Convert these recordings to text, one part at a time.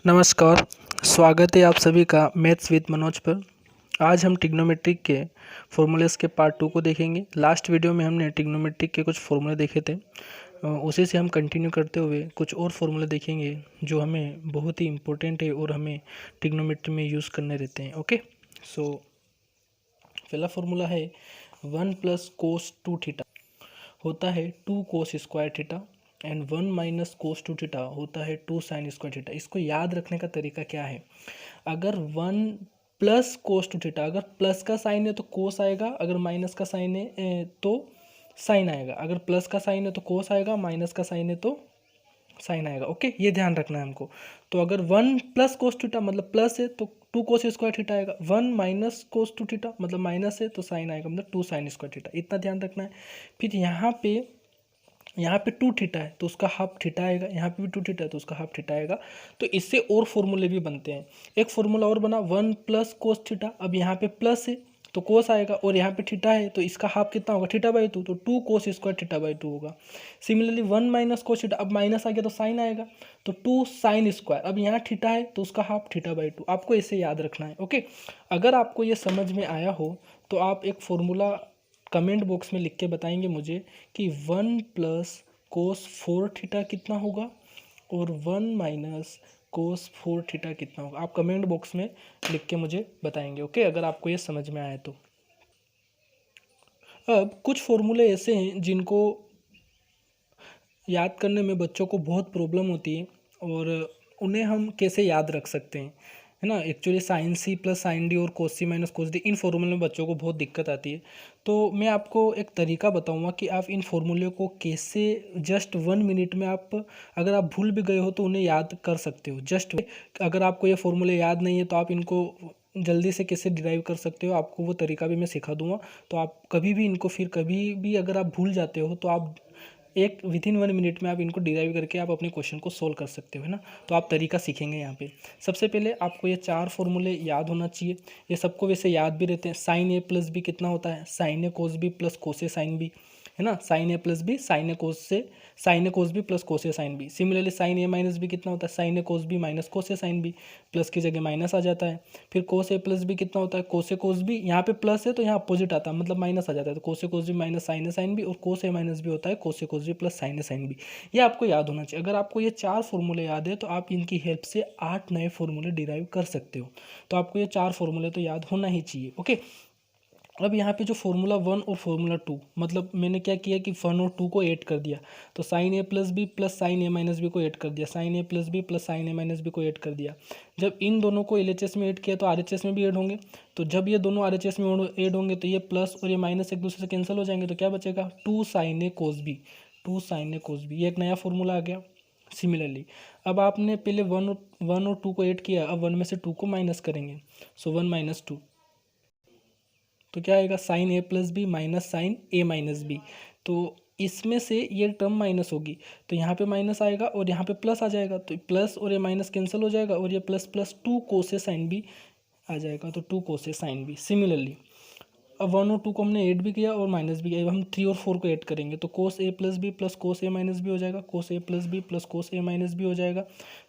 नमस्कार, स्वागत है आप सभी का मैथ्स विद मनोज पर। आज हम ट्रिग्नोमेट्रिक के फॉर्मूलेस के पार्ट 2 को देखेंगे। लास्ट वीडियो में हमने ट्रिग्नोमेट्रिक के कुछ फॉर्मूले देखे थे, उसी से हम कंटिन्यू करते हुए कुछ और फॉर्मूले देखेंगे जो हमें बहुत ही इम्पोर्टेंट है और हमें ट्रिग्नोमेट्री में यूज़ करने रहते हैं। ओके, सो पहला फॉर्मूला है 1 + cos 2 थीटा होता है 2 cos square theta and 1 - cos 2 theta होता है 2 sin स्क्वायर थीटा। इसको याद रखने का तरीका क्या है? अगर 1 + cos 2 थीटा, अगर प्लस का साइन है तो कोस आएगा, अगर माइनस का साइन है तो साइन आएगा। अगर प्लस का साइन है तो कोस आएगा, माइनस का साइन है तो साइन आएगा। ओके, ये ध्यान रखना है हमको। तो अगर 1 + cos थीटा मतलब प्लस है तो 2 cos स्क्वायर थीटा आएगा। 1 - cos 2 थीटा मतलब माइनस है तो साइन आएगा, मतलब 2 sin स्क्वायर थीटा। इतना ध्यान रखना है। फिर यहाँ पे 2 थीटा है तो उसका हाफ थीटा आएगा, यहाँ पे भी 2 थीटा है तो उसका हाफ थीटा आएगा। तो इससे और फॉर्मूले भी बनते हैं। एक फॉर्मूला और बना 1 + cos थीटा। अब यहाँ पे प्लस है तो कोस आएगा, और यहाँ पे थीटा है तो इसका हाफ कितना होगा? थीटा/2, तो 2 cos स्क्वायर थीटा/2 होगा। सिमिलरली 1 - cos थीटा, अब माइनस आ गया तो साइन आएगा, तो 2 sin स्क्वायर। अब यहाँ थीटा है तो उसका हाफ थीटा/2। आपको इसे याद रखना है। ओके, अगर आपको ये समझ में आया हो तो आप एक फॉर्मूला कमेंट बॉक्स में लिख के बताएंगे मुझे कि 1 + cos 4 थीटा कितना होगा और 1 - cos 4 थीटा कितना होगा। आप कमेंट बॉक्स में लिख के मुझे बताएंगे। ओके, अगर आपको ये समझ में आए तो। अब कुछ फॉर्मूले ऐसे हैं जिनको याद करने में बच्चों को बहुत प्रॉब्लम होती है, और उन्हें हम कैसे याद रख सकते हैं, है ना। Actually sin c + sin d और cos c - cos d, इन फॉर्मूले में बच्चों को बहुत दिक्कत आती है। तो मैं आपको एक तरीका बताऊंगा कि आप इन फॉर्मूले को कैसे जस्ट 1 मिनट में आप, अगर आप भूल भी गए हो तो उन्हें याद कर सकते हो। जस्ट अगर आपको ये फॉर्मूले याद नहीं है तो आप इनको जल्दी से कैसे डिराइव कर सकते हो, आपको वो तरीका भी मैं सिखा दूंगा। तो आप कभी भी इनको, फिर कभी भी अगर आप भूल जाते हो तो आप एक विथिन 1 मिनट में आप इनको डिराइव करके आप अपने क्वेश्चन को सोल्व कर सकते हो, है ना। तो आप तरीका सीखेंगे यहाँ पे। सबसे पहले आपको ये 4 फॉर्मूले याद होना चाहिए। ये सबको वैसे याद भी रहते हैं। sin a + b कितना होता है? sin a cos b + cos a sin b, है ना। sin a + b sin a cos b + cos a sin b। Similarly sin a - b कितना होता है? sin a cos b - cos a sin b, plus की जगह minus आ जाता है। फिर cos a + b कितना होता है? cos a cos b, यहाँ पे प्लस है तो यहाँ अपोजिट आता है, मतलब माइनस आ जाता है, तो cos a cos b - sin a sin b, और cos a - b होता है cos a cos b + sin a sin b। ये आपको याद होना चाहिए। अगर आपको ये 4 फॉर्मूले याद है तो आप इनकी हेल्प से 8 नए फॉर्मूले डिराइव कर सकते हो। तो आपको ये 4 फॉर्मूले तो याद होना ही चाहिए। ओके, अब यहाँ पे जो फार्मूला 1 और फार्मूला 2, मतलब मैंने क्या किया कि 1 और 2 को ऐड कर दिया। तो sin a + b + sin a - b को ऐड कर दिया, sin a + b + sin a - b को ऐड कर दिया। जब इन दोनों को LHS में ऐड किया तो RHS में भी ऐड होंगे। तो जब ये दोनों RHS में ऐड होंगे तो ये प्लस और ये माइनस एक दूसरे से कैंसिल हो जाएंगे, तो क्या बचेगा? 2 sin a cos b, 2 sin a cos b, ये एक नया फार्मूला आ गया। सिमिलरली अब आपने पहले 1 और 2 को ऐड किया, अब 1 में से 2 को माइनस करेंगे, सो 1 - 2, तो क्या आएगा? sin a + b - sin a - b। तो इसमें से ये टर्म माइनस होगी तो यहाँ पे माइनस आएगा और यहाँ पे प्लस आ जाएगा, तो प्लस और ये माइनस कैंसिल हो जाएगा और ये plus plus 2 cos a sin b आ जाएगा, तो 2 cos a sin b। Similarly अब 1 और 2 को हमने ऐड भी किया और माइनस भी किया, अब हम 3 और 4 को ऐड करेंगे तो cos a + b + cos a - b हो जाएगा, cos a + b + cos a - b हो जाएगा।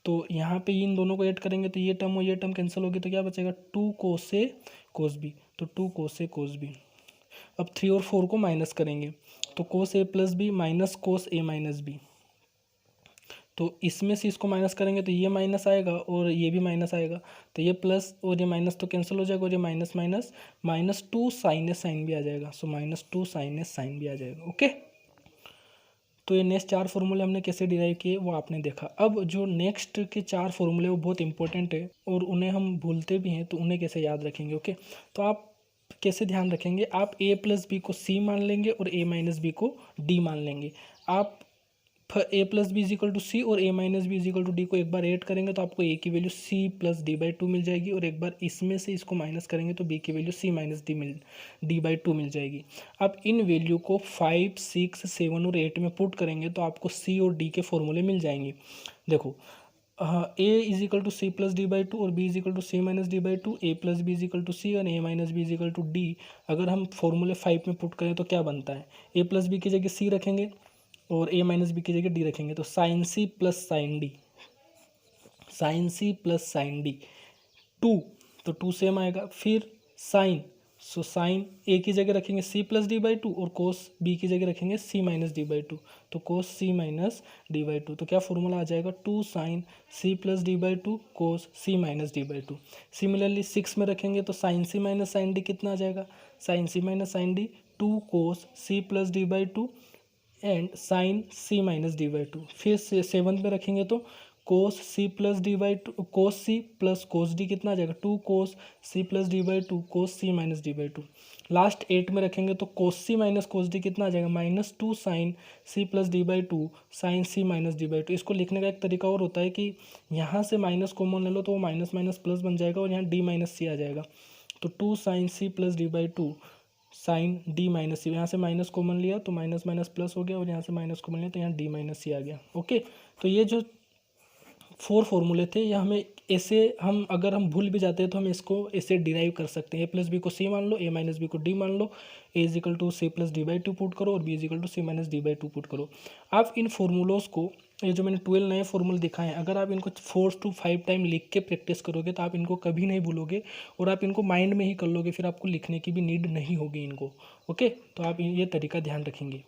तो यहाँ पे इन दोनों को ऐड करेंगे तो ये टर्म और ये टर्म कैंसिल होगी, तो क्या बचेगा? 2 cos a cos b, तो 2 cos a cos b। अब 3 और 4 को माइनस करेंगे तो cos a + b - cos a - b, तो इसमें से इसको माइनस करेंगे तो ये माइनस आएगा और ये भी माइनस आएगा, तो ये प्लस और ये माइनस तो कैंसिल हो जाएगा, और ये minus minus -2 sin a sin b आ जाएगा, सो -2 sin a sin b आ जाएगा। ओके, तो ये नेक्स्ट 4 फॉर्मूले हमने कैसे डिराइव किए वो आपने देखा। अब जो नेक्स्ट के 4 फॉर्मूले वो बहुत इंपॉर्टेंट है और उन्हें हम भूलते भी हैं, तो उन्हें कैसे याद रखेंगे। ओके, तो आप कैसे ध्यान रखेंगे? आप a + b को c मान लेंगे और a - b को d मान लेंगे। आप a + b = c और a - b = d को एक बार ऐड करेंगे तो आपको a की वैल्यू c + d/2 मिल जाएगी, और एक बार इसमें से इसको माइनस करेंगे तो b की वैल्यू c - d/2 मिल जाएगी। अब इन वैल्यू को 5, 6, 7 और 8 में पुट करेंगे तो आपको c और d के फॉर्मूले मिल जाएंगे। देखो, a = c + d/2 और b = c - d/2, a + b = c और a - b = d। अगर हम फॉर्मूले 5 में पुट करें तो क्या बनता है? a + b की जगह c रखेंगे और a - b की जगह d रखेंगे, तो sin c + sin d, sine C plus sine D, two, तो टू सेम आएगा। फिर साइन, सो साइन ए की जगह रखेंगे C plus D by two और कोस बी की जगह रखेंगे C minus D by two, तो cos C minus D by two, तो क्या फॉर्मूला आ जाएगा, two sine C plus D by two cos C minus D by two. Similarly 6 में रखेंगे तो sine C minus sine D कितना आ जाएगा, sine C minus sine D, two cos C plus D by two and sine C minus D by two. फिर 7 में रखेंगे तो cos C plus D by two, cos C plus cos D कितना आ जाएगा, two cos C plus D by two cos C minus D by two. Last 8 में रखेंगे तो cos C minus cos D कितना आ जाएगा, minus two sine C plus D by two sine C minus D by two. इसको लिखने का एक तरीका और होता है कि यहाँ से माइनस कॉमन ले लो तो वो माइनस माइनस प्लस बन जाएगा और यहाँ डी माइनस सी आ जाएगा, तो two sine C plus D by two sine D minus C, यहाँ से माइनस कॉमन लिया तो माइनस माइनस प्लस हो गया और यहाँ से माइनस कॉमन लिया तो यहाँ डी माइनस सी आ गया। ओके, तो ये जो 4 फॉर्मूले थे ये हमें ऐसे, हम अगर हम भूल भी जाते हैं तो हम इसको ऐसे डिराइव कर सकते हैं। ए प्लस बी को सी मान लो, ए माइनस बी को डी मान लो, A is equal to C plus D by two put करो और B is equal to C minus D by two put करो। आप इन फॉर्मूलोज को, ये जो मैंने 12 नए फॉर्मूले दिखाए हैं, अगर आप इनको 4 to 5 टाइम लिख के प्रैक्टिस करोगे तो आप इनको कभी नहीं भूलोगे और आप इनको माइंड में ही कर लोगे, फिर आपको लिखने की भी नीड नहीं होगी इनको। ओके, तो आप ये तरीका ध्यान रखेंगे।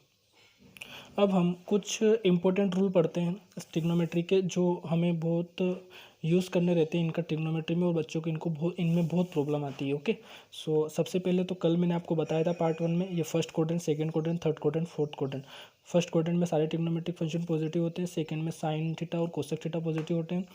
अब हम कुछ इम्पोर्टेंट रूल पढ़ते हैं ट्रिग्नोमेट्री के, जो हमें बहुत यूज़ करने रहते हैं इनका ट्रिग्नोमेट्री में और बच्चों को इनमें बहुत प्रॉब्लम आती है। ओके, सो सबसे पहले तो कल मैंने आपको बताया था पार्ट 1 में, ये first quadrant, second quadrant, third quadrant, fourth quadrant. First quadrant में सारे ट्रिग्नोमेट्रिक फंक्शन पॉजिटिव होते हैं, सेकंड में साइन थीटा और कोसेक थीटा पॉजिटिव होते हैं,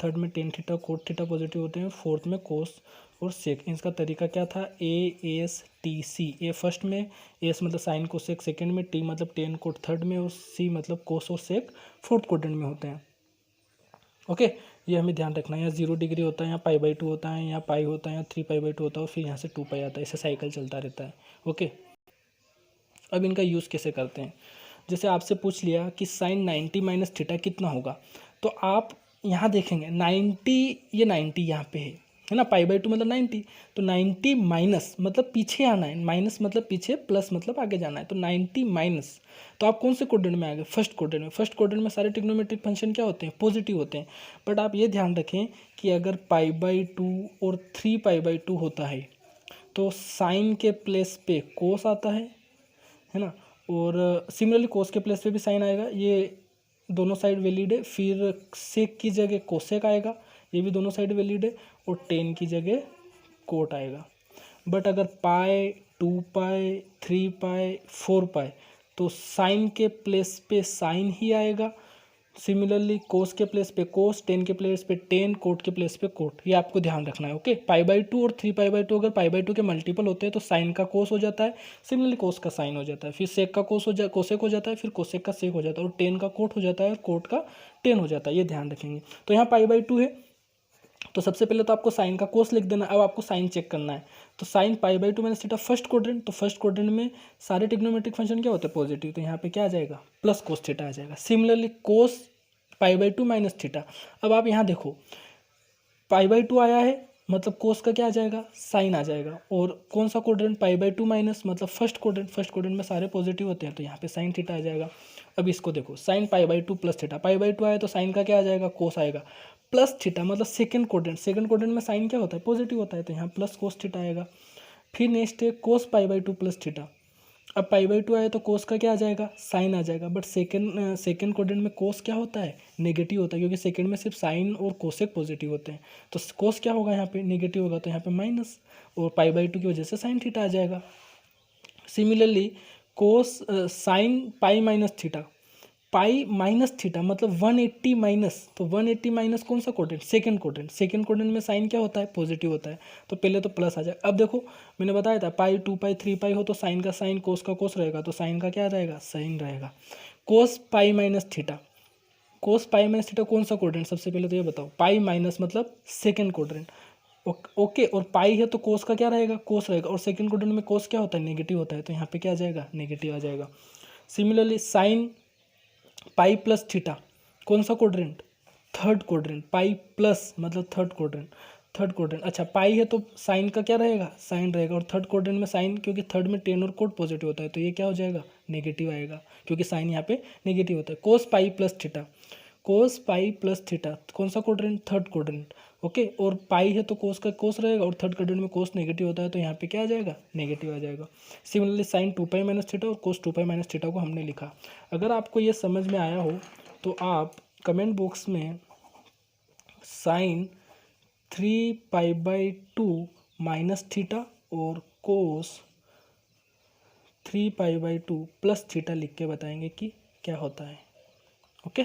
थर्ड में tan theta cot theta positive होते हैं, फोर्थ में कोस और सेक। इसका तरीका क्या था, A S T C, A first में, एस मतलब साइन कोसेक सेकंड में, टी मतलब टेन कोट थर्ड में और सी मतलब कोस और सेक फोर्थ क्वाड्रेंट में होते हैं। ओके, ये हमें ध्यान रखना है। यहाँ 0 डिग्री होता है, यहाँ पाई बाई टू होता है, यहाँ पाई होता है, यहाँ 3 पाई बाई टू होता है और फिर यहाँ से 2 पाई आता है, ऐसे साइकिल चलता रहता है। ओके, अब इनका यूज़ कैसे करते हैं, जैसे आपसे पूछ लिया कि साइन 90 माइनस थीटा कितना होगा, तो आप यहाँ देखेंगे 90, ये 90 यहाँ पे है ना, पाई बाई टू मतलब 90, तो 90 माइनस मतलब पीछे आना है, माइनस मतलब पीछे, प्लस मतलब आगे जाना है, तो 90 माइनस, तो आप कौन से क्वाड्रेंट में आ गए, फर्स्ट क्वाड्रेंट में। फर्स्ट क्वाड्रेंट में सारे ट्रिग्नोमेट्रिक फंक्शन क्या होते हैं, पॉजिटिव होते हैं। बट आप ये ध्यान रखें कि अगर पाई बाई टू और 3 पाई बाई टू होता है तो साइन के प्लेस पे कोस आता है ना, और सिमिलरली कोस के प्लेस पे भी साइन आएगा, ये दोनों साइड वैलिड है। फिर सेक की जगह कोसेक आएगा, ये भी दोनों साइड वैलिड है, और टेन की जगह कोट आएगा। बट अगर पाई, 2 पाई, 3 पाई, 4 पाई, तो साइन के प्लेस पे साइन ही आएगा। सिमिलरली कोस के प्लेस पे कोस, टेन के प्लेस पे टेन, कोट के प्लेस पे कोट, ये आपको ध्यान रखना है। ओके, पाई बाई टू और 3 पाई बाई टू, अगर पाई बाई टू के मल्टीपल होते हैं तो साइन का कोस हो जाता है, सिमिलरली कोस का साइन हो जाता है, फिर सेक का कोसेक हो जाता है, फिर कोसेक का सेक हो जाता है, और टेन का कोट हो जाता है और कोट का टेन हो जाता है, ये ध्यान रखेंगे। तो यहाँ पाई बाई टू है तो सबसे पहले तो आपको साइन का कोस लिख देना। अब आपको साइन चेक करना है, तो sine pi by to minus theta first quadrant, तो फर्स्ट क्वाड्रेंट में सारे ट्रिग्नोमेट्रिक फंक्शन क्या होते हैं, पॉजिटिव, तो यहाँ पे क्या आ जाएगा, प्लस कोस थीटा आ जाएगा। Similarly cos pi by to minus theta, अब आप यहाँ देखो पाई बाई टू आया है मतलब कोस का क्या आ जाएगा, साइन आ जाएगा, और कौन सा quadrant, pi by to minus मतलब फर्स्ट क्वाड्रेंट, फर्स्ट क्वाड्रेंट में सारे पॉजिटिव होते हैं तो यहाँ पे साइन थीटा आ जाएगा। अब इसको देखो, sine pi by two plus theta, pi by to आया तो साइन का क्या आ जाएगा, कोस आएगा, प्लस थीटा मतलब सेकंड क्वाड्रेंट, सेकंड क्वाड्रेंट में साइन क्या होता है, पॉजिटिव होता है, तो यहाँ प्लस कोस थीटा आएगा। फिर नेक्स्ट है cos pi by two plus theta, अब पाई बाई टू आया तो कोस का क्या आ जाएगा, साइन आ जाएगा। बट सेकंड क्वाड्रेंट में कोस क्या होता है, नेगेटिव होता है, क्योंकि सेकंड में सिर्फ साइन और कोसेक पॉजिटिव होते हैं, तो कोस क्या होगा यहाँ पे, नेगेटिव होगा, तो यहाँ पे माइनस, और पाई बाई टू की वजह से साइन थीटा आ जाएगा। सिमिलरली कोस sine pi minus theta, pi minus theta मतलब 180 माइनस, तो 180 माइनस कौन सा quadrant, second quadrant, second quadrant में साइन क्या होता है, पॉजिटिव होता है, तो पहले तो प्लस आ जाएगा। अब देखो मैंने बताया था पाई 2 पाई 3 पाई हो तो साइन का साइन, कोस का कोस रहेगा, तो साइन का क्या रहेगा, साइन रहेगा। कोस पाई माइनस थीटा, कोस पाई माइनस थीटा कौन सा क्वाड्रेंट, सबसे पहले तो ये बताओ, पाई माइनस मतलब सेकंड क्वाड्रेंट, ओके, और पाई है तो कोस का क्या रहेगा, कोस रहेगा, और सेकंड क्वाड्रेंट में कोस क्या होता है, नेगेटिव होता है, तो यहाँ पे क्या आ जाएगा, नेगेटिव आ जाएगा। Similarly sine pi plus theta कौन सा quadrant, third quadrant, pi plus मतलब थर्ड क्वाड्रेंट, थर्ड क्वाड्रेंट, अच्छा पाई है तो साइन का क्या रहेगा, साइन रहेगा, और थर्ड क्वाड्रेंट में साइन, क्योंकि थर्ड में टेन और कोट पॉजिटिव होता है तो ये क्या हो जाएगा, नेगेटिव आएगा, क्योंकि साइन यहाँ पे नेगेटिव होता है। कोस पाई प्लस थीटा, कोस पाई प्लस थीटा, कौन सा क्वाड्रेंट, थर्ड क्वाड्रेंट, ओके। और पाई है तो कोस का कोस रहेगा, और थर्ड क्वाड्रेंट में कोस नेगेटिव होता है तो यहाँ पे क्या आ जाएगा, नेगेटिव आ जाएगा। Similarly sign 2 pi minus theta और कोस 2 पाई माइनस थीटा को हमने लिखा। अगर आपको ये समझ में आया हो तो आप कमेंट बॉक्स में साइन 3 पाई/2 माइनस थीटा और कोस 3 पाई/2 प्लस थीटा लिख के बताएंगे कि क्या होता है, ओके।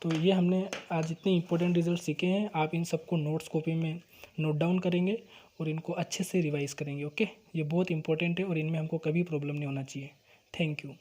तो ये हमने आज इतने इंपॉर्टेंट रिजल्ट सीखे हैं। आप इन सबको नोट्स कॉपी में नोट डाउन करेंगे और इनको अच्छे से रिवाइज करेंगे, ओके। ये बहुत इंपॉर्टेंट है और इनमें हमको कभी प्रॉब्लम नहीं होना चाहिए। Thank you.